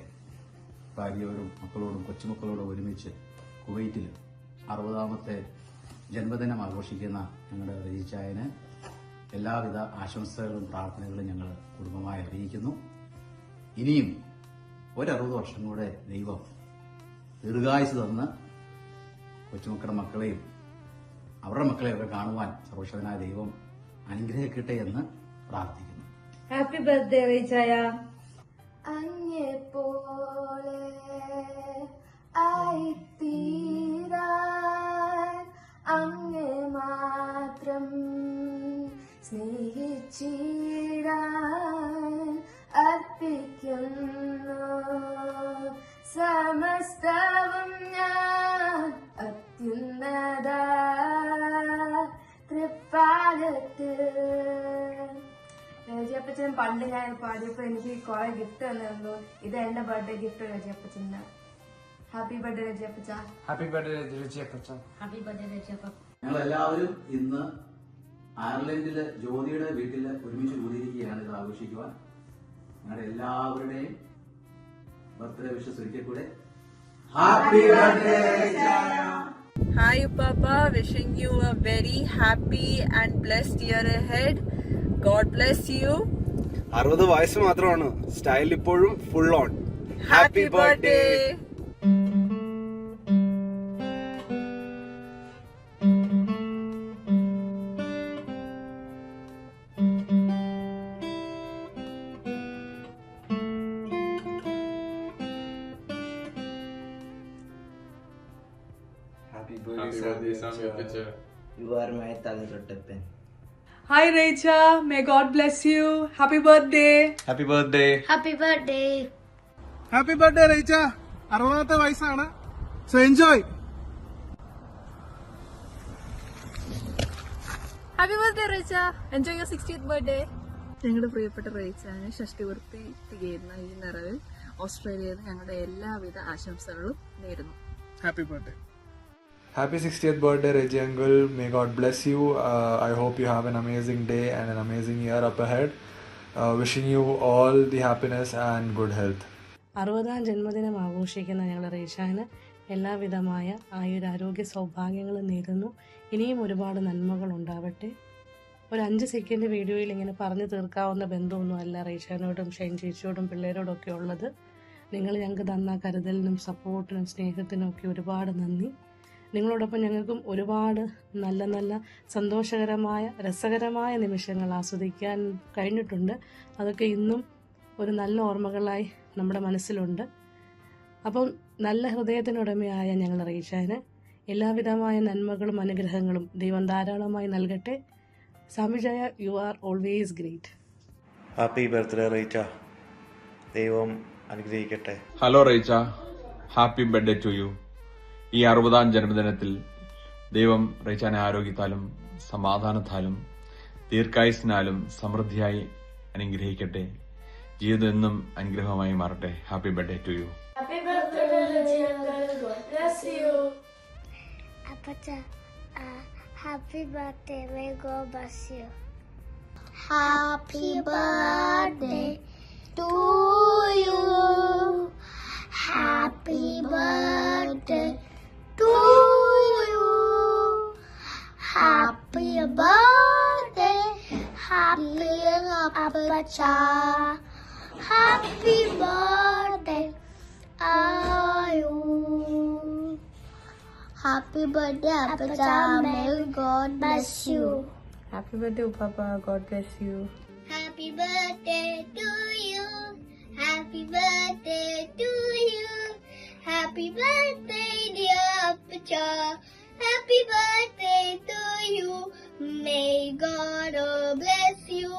Speaker 18: ഭാര്യയോടും മക്കളോടും കൊച്ചുമക്കളോടും ഒരുമിച്ച് കുവൈറ്റിൽ 60ാമത്തെ ജന്മദിനം ആഘോഷിക്കുന്ന ഞങ്ങളുടെ റൈച്ചായന് എല്ലാവിധ ആശംസകളും പ്രാർത്ഥനകളും ഞങ്ങൾ കുടുംബമായി അറിയിക്കുന്നു. ഇനിയും 60 വർഷം കൂടെ ദൈവം ദീർഘായുസ് തന്ന് കൊച്ചുമക്കളുടെ മക്കളെയും അവരുടെ മക്കളെയൊക്കെ കാണുവാൻ സർവശക്തനായ ദൈവം അനുഗ്രഹിക്കട്ടെ എന്ന് പ്രാർത്ഥിക്കുന്നു.
Speaker 8: ഹാപ്പി ബർത്ത്ഡേ റൈച്ചായ.
Speaker 14: അങ്ങേ പോലെ ആയിത്തീരാൻ അങ്ങേ മാത്രം സ്നേഹിച്ചിടാൻ അർപ്പിക്കുന്നു സമസ്തവും ഞാൻ അത്യുന്നത തൃപ്പാദത്ത്. രജിയപ്പച്ചൻ പണ്ട് ഞാൻ പാടിയപ്പോ എനിക്ക് കുറെ ഗിഫ്റ്റ് തന്നിരുന്നു. ഇത് എന്റെ ബർത്ത്ഡേ ഗിഫ്റ്റ് രജിയപ്പച്ചന്. ഹാപ്പി ബർത്ത്ഡേ രജിയപ്പച്ച.
Speaker 4: ഹാപ്പി ബർത്ത്ഡേ രജിയപ്പച്ച.
Speaker 8: ഹാപ്പി ബർത്ത്ഡേ രജിയപ്പ.
Speaker 18: ഞങ്ങൾ എല്ലാവരും ഇന്ന് അയർലൻഡിലെ ജ്യോതിയുടെ വീട്ടിൽ ഒരുമിച്ച് കൂടിയിരിക്കുകയാണ് ഇത് ആഘോഷിക്കുവാൻ. ഞങ്ങളുടെ എല്ലാവരുടെയും ബർത്ത്ഡേ വിഷസ് ഒരിക്കൽ കൂടെ happy birthday.
Speaker 19: Hi Papa, wishing you a very happy and blessed year ahead. God bless you.
Speaker 20: 60 വയസ്സ് മാത്രമാണ്, സ്റ്റൈൽ ഇപ്പോഴും full on.
Speaker 19: Happy birthday.
Speaker 16: Happy birthday, Sammy.
Speaker 21: You are my Talirottepen.
Speaker 19: Hi Raicha, may God bless you. Happy birthday.
Speaker 20: Happy birthday.
Speaker 14: Happy birthday.
Speaker 20: Happy birthday Raicha. 60ാമത്തെ വയസ്സാണ്, so enjoy.
Speaker 19: Happy birthday Raicha. Enjoy your 60th birthday. ഞങ്ങളുടെ പ്രിയപ്പെട്ട റൈച്ചാന് ഷഷ്ടിപൂർത്തി തികയുന്ന ഈ നിറവിൽ ഓസ്ട്രേലിയയിൽ ഞങ്ങളുടെ എല്ലാവിധ ആശംസകളും നേരുന്നു.
Speaker 20: Happy birthday.
Speaker 22: Happy 60th birthday, Reggie Uncle. May God bless you. I hope you have an amazing day and an amazing year up ahead. Wishing you all the happiness and good health.
Speaker 8: 60ാം ജന്മദിനം ആഘോഷിക്കുന്ന ഞങ്ങളുടെ റൈച്ചാന് എല്ലാവിധമായ ആയുരാരോഗ്യ സൗഭാഗ്യങ്ങളും നേരുന്നു. ഇനിയും ഒരുപാട് നന്മകൾ ഉണ്ടാവട്ടെ. ഒരു 5 സെക്കൻഡ് വീഡിയോയിൽ ഇങ്ങനെ പറഞ്ഞു തീർക്കാവുന്ന ബന്ധമൊന്നും അല്ല റൈച്ചാനോടും ഷൈൻ ചേച്ചിയോടും പിള്ളേരോടും ഒക്കെ ഉള്ളത്. നിങ്ങൾ ഞങ്ങൾക്ക് തന്ന കരുതലിനും സപ്പോർട്ടിനും സ്നേഹത്തിനും ഒക്കെ ഒരുപാട് നന്ദി. നിങ്ങളോടൊപ്പം ഞങ്ങൾക്കും ഒരുപാട് നല്ല നല്ല സന്തോഷകരമായ രസകരമായ നിമിഷങ്ങൾ ആസ്വദിക്കാൻ കഴിഞ്ഞിട്ടുണ്ട്. അതൊക്കെ ഇന്നും ഒരു നല്ല ഓർമ്മകളായി നമ്മുടെ മനസ്സിലുണ്ട്. അപ്പം നല്ല ഹൃദയത്തിനുടമയായ ഞങ്ങളുടെ റൈച്ചാന് എല്ലാവിധമായ നന്മകളും അനുഗ്രഹങ്ങളും ദൈവം ധാരാളമായി നൽകട്ടെ. സാമിജയ, you are always great.
Speaker 20: Happy birthday Raicha. ദൈവം അനുഗ്രഹിക്കട്ടെ.
Speaker 15: Hello Raicha, happy birthday to you. ഈ 60ാം ജന്മദിനത്തിൽ ദൈവം റൈച്ചാനെ ആരോഗ്യത്താലും സമാധാനത്താലും ദീർഘായുസിനാലും സമൃദ്ധിയായി അനുഗ്രഹിക്കട്ടെ. ജീവിതം എന്നും അനുഗ്രഹമായി മാറട്ടെ. Happy birthday to you.
Speaker 14: Happy birthday, Reggie Uncle. God bless you.
Speaker 23: Apacha, happy birthday. May God bless you. Happy birthday to you. Happy birthday to you. Happy birthday. Happy Apacha. Happy birthday. You. Happy birthday, Apacha. May God bless you.
Speaker 19: Happy birthday Papa, God bless you.
Speaker 23: Happy birthday to you. Happy birthday to you. Happy birthday, dear Apacha. Happy birthday to you. May God bless you.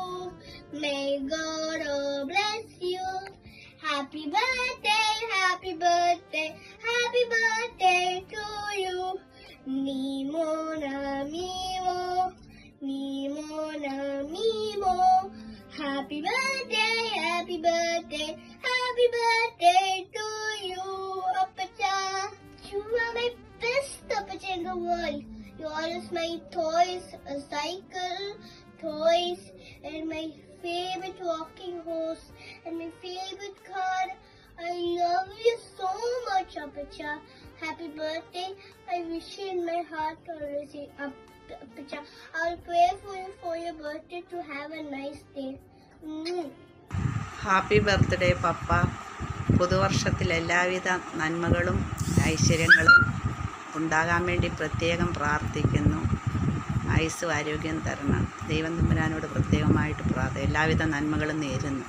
Speaker 23: May God bless you. Happy birthday, happy birthday, happy birthday to you. Nemo na mimo, Nemo na mimo. Happy birthday, happy birthday, happy birthday to you, Appacha. You are my best Appacha in the world. You always my toys, a cycle, toys, and my favorite walking horse, and my favorite car. I love you so much, Appacha. Happy birthday. I wish you in my heart always, Appacha. I'll pray for you for your birthday to have a nice day.
Speaker 1: Happy birthday papa. പുതുവർഷത്തിൽ എല്ലാവിധ നന്മകളും ഐശ്വര്യങ്ങളും ഉണ്ടാകാൻ വേണ്ടി പ്രത്യേകം പ്രാർത്ഥിക്കുന്നു. ആയുസ്സും ആരോഗ്യം തരണം. ദൈവം തമ്പുരാനോട് പ്രത്യേകമായിട്ട് എല്ലാവിധ നന്മകളും നേരുന്നു.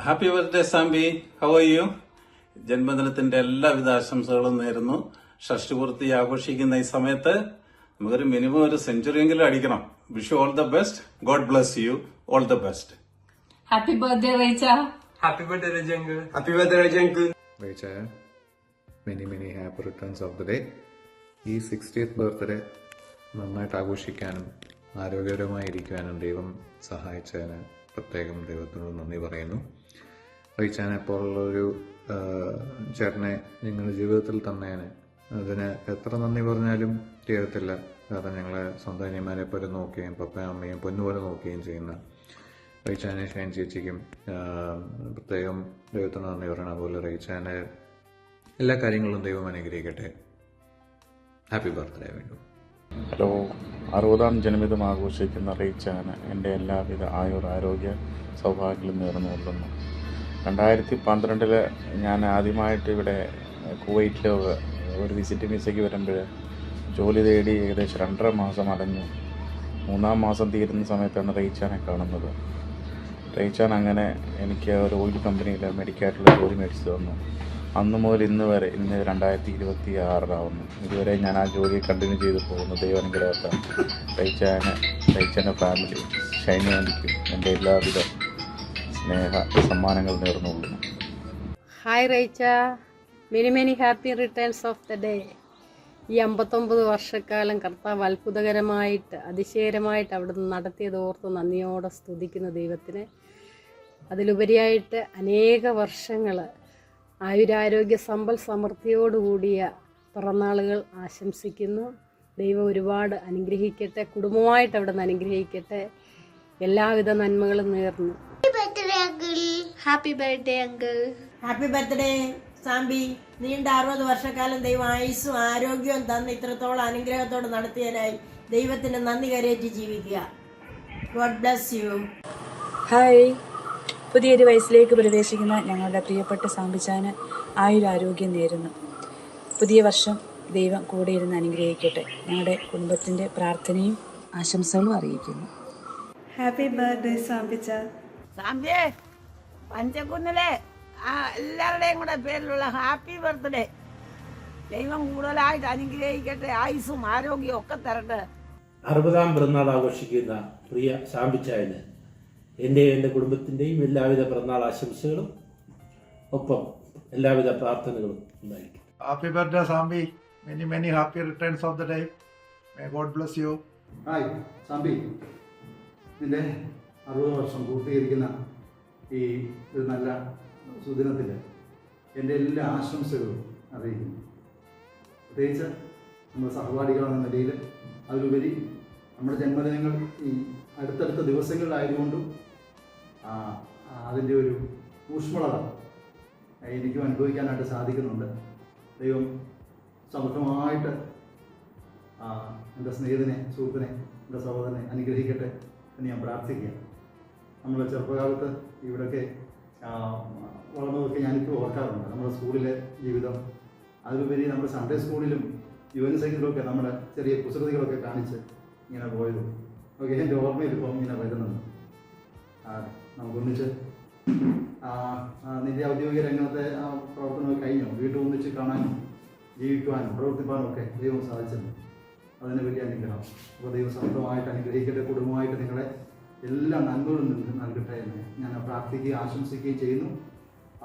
Speaker 2: Happy birthday Sambi, how are you? ജന്മദിനത്തിന്റെ എല്ലാവിധ ആശംസകളും നേരുന്നു. ഷഷ്ടിപൂർത്തി ആഘോഷിക്കുന്ന ഈ സമയത്ത് നമുക്കൊരു മിനിമം ഒരു സെഞ്ചുറിയെങ്കിലും അടിക്കണം. Wish you all the best. God bless you. All the best.
Speaker 19: Happy birthday, Raicha.
Speaker 22: Happy birthday, Reggie uncle.
Speaker 6: Happy birthday, Reggie uncle.
Speaker 24: Raicha, many happy returns of the day. ഈ 60th ബർത്ത്ഡേ നന്നായിട്ട് ആഘോഷിക്കാനും ആരോഗ്യകരമായിരിക്കാനും ദൈവം സഹായിച്ചതിന് പ്രത്യേകം ദൈവത്തിനോട് നന്ദി പറയുന്നു. റൈച്ചാനെ പോലുള്ളൊരു ചേട്ടനെ നിങ്ങളുടെ ജീവിതത്തിൽ തന്നേനെ അതിന് എത്ര നന്ദി പറഞ്ഞാലും തീരത്തില്ല. കാരണം ഞങ്ങളെ സ്വന്തം അനിയന്മാരെ പോലെ നോക്കുകയും പപ്പയും അമ്മയും പൊന്നുപോലെ നോക്കുകയും ചെയ്യുന്ന റൈച്ചാനെ ഷൈൻ ചേച്ചിക്കും പ്രത്യേകം ദൈവത്തിന് നന്ദി പറയണം. അതുപോലെ റൈച്ചാനെ എല്ലാ കാര്യങ്ങളും ദൈവം അനുഗ്രഹിക്കട്ടെ. ഹാപ്പി ബർത്ത്ഡേ വീണ്ടും.
Speaker 25: ഹലോ, 60ാം ജന്മദിനം ആഘോഷിക്കുന്ന റൈച്ചാന് എൻ്റെ എല്ലാവിധ ആരോഗ്യ സൗഭാഗ്യങ്ങളും നേർന്നുകൊള്ളുന്നു. 2012 ഞാൻ ആദ്യമായിട്ട് ഇവിടെ കുവൈറ്റിൽ ഒരു വിസിറ്റിംഗ് വിസയ്ക്ക് വരുമ്പോൾ ജോലി തേടി ഏകദേശം 2.5 മാസം അടഞ്ഞു. 3-ാം മാസം തീരുന്ന സമയത്താണ് റൈച്ചാനെ കാണുന്നത്. റൈച്ചാൻ അങ്ങനെ എനിക്ക് ഒരു ഓയിൽ കമ്പനിയിൽ മെഡിക്കായിട്ടുള്ള ജോലി മേടിച്ചു തന്നു. അന്ന് മുതൽ ഇന്ന് വരെ, ഇന്ന് 2026 ഇതുവരെ ഞാൻ ആ ജോലി കണ്ടിന്യൂ ചെയ്ത് പോകുന്നു. ദൈവാനുഗ്രഹത്താൽ റൈച്ചാൻ്റെ ഫാമിലി ഷൈനി ആൻറ്റിക്കും എൻ്റെ എല്ലാവിധ സ്നേഹ സമ്മാനങ്ങൾ നേർന്നുകൊള്ളുന്നു.
Speaker 26: Hi Raicha, many happy returns of the day. ഈ 59 വർഷക്കാലം കർത്താവ് അത്ഭുതകരമായിട്ട് അതിശയകരമായിട്ട് അവിടുന്ന് നടത്തിയത് ഓർത്ത് നന്ദിയോടെ സ്തുതിക്കുന്ന ദൈവത്തിന്, അതിലുപരിയായിട്ട് അനേക വർഷങ്ങൾ ആയുരാരോഗ്യ സമ്പൽ സമൃദ്ധിയോടുകൂടിയ പിറന്നാളുകൾ ആശംസിക്കുന്നു. ദൈവം ഒരുപാട് അനുഗ്രഹിക്കട്ടെ, കുടുംബമായിട്ട് അവിടെ നിന്ന് അനുഗ്രഹിക്കട്ടെ. എല്ലാവിധ നന്മകളും നേർന്നു.
Speaker 23: Happy birthday uncle.
Speaker 27: Happy birthday Sambi. നീണ്ട 60 വർഷക്കാലം ദൈവം ആയുസ്സും ആരോഗ്യവും തന്ന് ഇത്രത്തോളം അനുഗ്രഹത്തോടെ നടത്തിയതിനായി ദൈവത്തിന് നന്ദി കരയേറ്റി ജീവിക്കുക. God bless you.
Speaker 28: ഹായ്, പുതിയൊരു വയസ്സിലേക്ക് പ്രവേശിക്കുന്ന ഞങ്ങളുടെ പ്രിയപ്പെട്ട സാംബിച്ചാന് ആയുരാരോഗ്യം നേരുന്നു. പുതിയ വർഷം ദൈവം കൂടെ ഇരുന്ന് അനുഗ്രഹിക്കട്ടെ. ഞങ്ങളുടെ കുടുംബത്തിൻ്റെ പ്രാർത്ഥനയും ആശംസകളും അറിയിക്കുന്നു.
Speaker 29: Happy birthday സാംബിച്ച.
Speaker 30: സാംബിയെ, പഞ്ചകുന്നിലെ എല്ലാവരുടെയും കൂടെ പേരിലുള്ള ഹാപ്പി ബർത്ത്ഡേ. ദൈവം കൂടുതലായിട്ട് അനുഗ്രഹിക്കട്ടെ, ആയുസ്സും ആരോഗ്യവും ഒക്കെ തരട്ടെ.
Speaker 31: 60ാം പിറന്നാൾ ആഘോഷിക്കുന്ന പ്രിയ സാംബിച്ചായന് എൻ്റെ കുടുംബത്തിൻ്റെയും എല്ലാവിധ പിറന്നാൾ ആശംസകളും ഒപ്പം എല്ലാവിധ പ്രാർത്ഥനകളും ഉണ്ടായിരിക്കും.
Speaker 32: Happy birthday Sambi. Many happy returns of the day. May God bless you.
Speaker 33: Hi Sambi, നിന്റെ 60 വർഷം പൂർത്തീകരിക്കുന്ന ഈ ഒരു നല്ല സുദിനത്തിൽ എൻ്റെ എല്ലാ ആശംസകളും അറിയിക്കുന്നു. പ്രത്യേകിച്ച് നമ്മുടെ സഹപാഠികളെന്ന നിലയിൽ, അതിലുപരി നമ്മുടെ ജന്മദിനങ്ങൾ ഈ അടുത്തടുത്ത ദിവസങ്ങളിലായതുകൊണ്ടും അതിൻ്റെ ഒരു ഊഷ്മളത എനിക്കും അനുഭവിക്കാനായിട്ട് സാധിക്കുന്നുണ്ട്. ദൈവം സമൃദ്ധമായിട്ട് എൻ്റെ സ്നേഹിതനെ, സുഹൃത്തിനെ, എൻ്റെ സഹോദരനെ അനുഗ്രഹിക്കട്ടെ എന്ന് ഞാൻ പ്രാർത്ഥിക്കുക. നമ്മുടെ ചെറുപ്പകാലത്ത് ഇവിടെയൊക്കെ വളർന്നതൊക്കെ ഞാനിപ്പോൾ ഓർക്കാറുണ്ട്. നമ്മുടെ സ്കൂളിലെ ജീവിതം, അതിലുപരി നമ്മുടെ സൺഡേ സ്കൂളിലും യുവൻസൈക്കിലൊക്കെ നമ്മുടെ ചെറിയ കുസൃതികളൊക്കെ കാണിച്ച് ഇങ്ങനെ പോയതും ഒക്കെ എൻ്റെ ഓർമ്മയിൽ ഇപ്പം ഇങ്ങനെ വരുന്നുണ്ട്. നമുക്കൊന്നിച്ച് നിന്റെ ഔദ്യോഗിക രംഗത്തെ പ്രവർത്തനമൊക്കെ കഴിഞ്ഞു. വീട്ടിൽ ഒന്നിച്ച് കാണാനും ജീവിക്കുവാനും പ്രവർത്തിപ്പാനും ഒക്കെ ദൈവം സാധിച്ചിട്ടുണ്ട്. അതിന് വലിയ അനുഗ്രഹം. അപ്പോൾ ദൈവം സമൃദ്ധമായിട്ട് അനുഗ്രഹിക്കട്ടെ. കുടുംബമായിട്ട് നിങ്ങളെ എല്ലാ നന്മകളും നൽകട്ടെ എന്ന് ഞാൻ പ്രാർത്ഥിക്കുകയും ആശംസിക്കുകയും ചെയ്യുന്നു.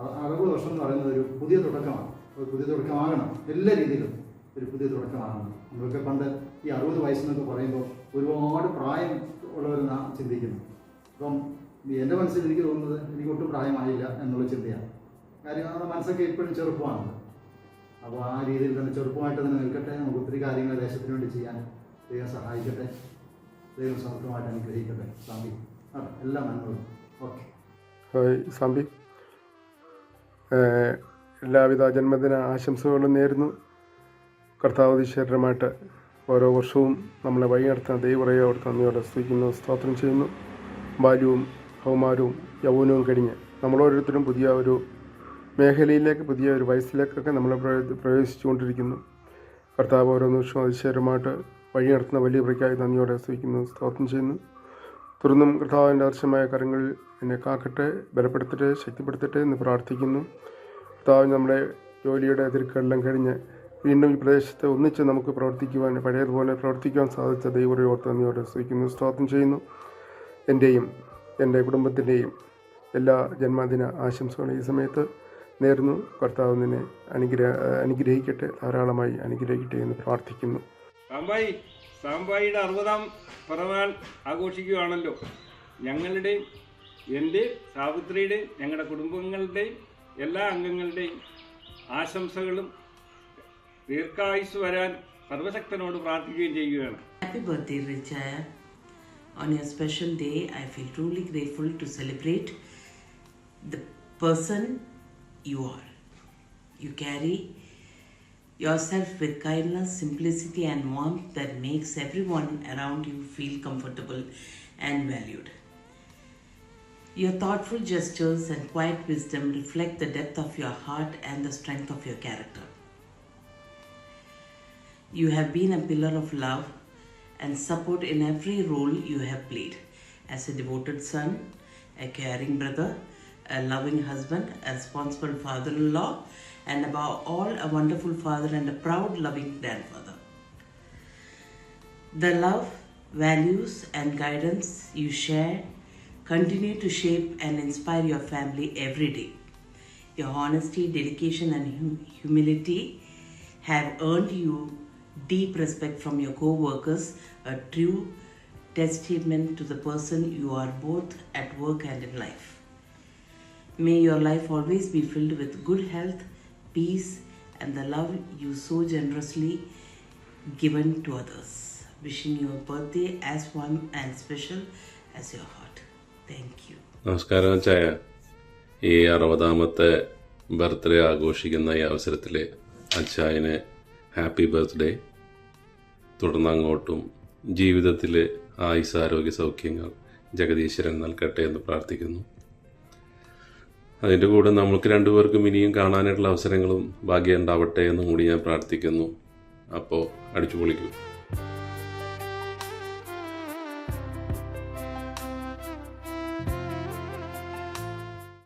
Speaker 33: 60 വർഷം എന്ന് പറയുന്നത് ഒരു പുതിയ തുടക്കമാണ്. ഒരു പുതിയ തുടക്കമാകണം, എല്ലാ രീതിയിലും ഒരു പുതിയ തുടക്കമാകണം. നമ്മളൊക്കെ പണ്ട് ഈ 60 വയസ്സെന്നൊക്കെ പറയുമ്പോൾ ഒരുപാട് പ്രായം ഉള്ളവരെന്നാണ് ചിന്തിക്കുന്നത്. അപ്പം എൻ്റെ മനസ്സിൽ എനിക്ക് തോന്നുന്നത് എനിക്ക് ഒട്ടും പ്രായമായില്ല എന്നുള്ള ചിന്തയാണ്. കാര്യം നമ്മുടെ മനസ്സൊക്കെ ഇപ്പോഴും ചെറുപ്പമാണ്. അപ്പോൾ ആ രീതിയിൽ തന്നെ ചെറുപ്പമായിട്ട് തന്നെ നിൽക്കട്ടെ. നമുക്ക് ഒത്തിരി കാര്യങ്ങൾ ദേശത്തിന് വേണ്ടി ചെയ്യാൻ ദൈവം സഹായിക്കട്ടെ. ദൈവം സമൃദ്ധമായിട്ട് അനുഗ്രഹിക്കട്ടെ. സാമ്പി എല്ലാ നന്മകളും. ഓക്കെ.
Speaker 3: ഹായ് സാമ്പി, എല്ലാവിധ ജന്മദിന ആശംസകളും നേരുന്നു. കർത്താവതിശ്വരമായിട്ട് ഓരോ വർഷവും നമ്മളെ വഴി നടത്തുന്ന ദൈവറയെ അവിടുത്തെ നന്ദിയോടെ സ്തുതിക്കുന്നു, സ്തോത്രം ചെയ്യുന്നു. ബാല്യവും കൗമാരവും യൗവനവും കഴിഞ്ഞ് നമ്മളോരോരുത്തരും പുതിയ ഒരു മേഖലയിലേക്ക്, പുതിയ ഒരു വയസ്സിലേക്കൊക്കെ നമ്മൾ പ്രവേശിച്ചുകൊണ്ടിരിക്കുന്നു. കർത്താവ് ഓരോ നിമിഷവും അതിശയമായിട്ട് വഴി നടത്തുന്ന വലിയ കൃപയ്ക്കായി നന്ദിയോടെ സ്തുതിക്കുന്നു, സ്തോത്രം ചെയ്യുന്നു. തുടർന്നും കർത്താവിൻ്റെ ആവശ്യമായ കാര്യങ്ങളിൽ എന്നെ കാക്കട്ടെ, ബലപ്പെടുത്തട്ടെ, ശക്തിപ്പെടുത്തട്ടെ എന്ന് പ്രാർത്ഥിക്കുന്നു. കർത്താവ് നമ്മുടെ ജോലിയുടെ അതിർക്കെല്ലാം കഴിഞ്ഞ് വീണ്ടും ഈ പ്രദേശത്ത് ഒന്നിച്ച് നമുക്ക് പ്രവർത്തിക്കുവാൻ, പഴയതുപോലെ പ്രവർത്തിക്കുവാൻ സാധിച്ച ദൈവത്തെ ഓർത്ത് നന്ദിയോടെ സ്തുതിക്കുന്നു, സ്തോത്രം ചെയ്യുന്നു. എൻ്റെയും എൻ്റെ കുടുംബത്തിൻ്റെയും എല്ലാ ജന്മദിന ആശംസകളും ഈ സമയത്ത് നേർന്നു. കർത്താവ് നിന്നെ അനുഗ്രഹിക്കട്ടെ, ധാരാളമായി അനുഗ്രഹിക്കട്ടെ എന്ന് പ്രാർത്ഥിക്കുന്നു.
Speaker 4: സാമ്പായിയുടെ 60ാം പിറന്നാൾ ആഘോഷിക്കുകയാണല്ലോ. ഞങ്ങളുടെയും എൻ്റെ സാവിത്രിയുടെയും ഞങ്ങളുടെ കുടുംബങ്ങളുടെയും എല്ലാ അംഗങ്ങളുടെയും ആശംസകളും ദീർഘായുസ് വരാൻ സർവശക്തനോട് പ്രാർത്ഥിക്കുകയും ചെയ്യുകയാണ്.
Speaker 5: Happy birthday, Richaya. On your special day, I feel truly grateful to celebrate the person you are. You carry yourself with kindness, simplicity and warmth that makes everyone around you feel comfortable and valued. Your thoughtful gestures and quiet wisdom reflect the depth of your heart and the strength of your character. You have been a pillar of love and support in every role you have played, as a devoted son, a caring brother, a loving husband, a responsible father-in-law, and above all, a wonderful father and a proud, loving grandfather. The love, values, and guidance you share continue to shape and inspire your family every day. Your honesty, dedication, and humility have earned you deep respect from your co-workers, a true testament to the person you are both at work and in life. May your life always be filled with good health, peace, and the love you so generously given to others. Wishing you a birthday as warm and special as your heart. Thank you.
Speaker 6: നമസ്കാരം ചായ. ഈ 60ാമത്തെ birthday ആഘോഷിക്കുന്ന ഈ അവസരത്തിൽ അച്ചായന് happy birthday. തുടർന്ന് അങ്ങോട്ടും ജീവിതത്തിൽ ആയുസ്, ആരോഗ്യ സൗഖ്യങ്ങൾ ജഗദീശ്വരൻ നൽകട്ടെ എന്ന് പ്രാർത്ഥിക്കുന്നു. അതിൻ്റെ കൂടെ നമുക്ക് രണ്ടുപേർക്കും ഇനിയും കാണാനായിട്ടുള്ള അവസരങ്ങളും ഭാഗ്യം ഉണ്ടാവട്ടെ എന്നും കൂടി ഞാൻ പ്രാർത്ഥിക്കുന്നു. അപ്പോൾ അടിച്ചു പൊളിക്കൂ.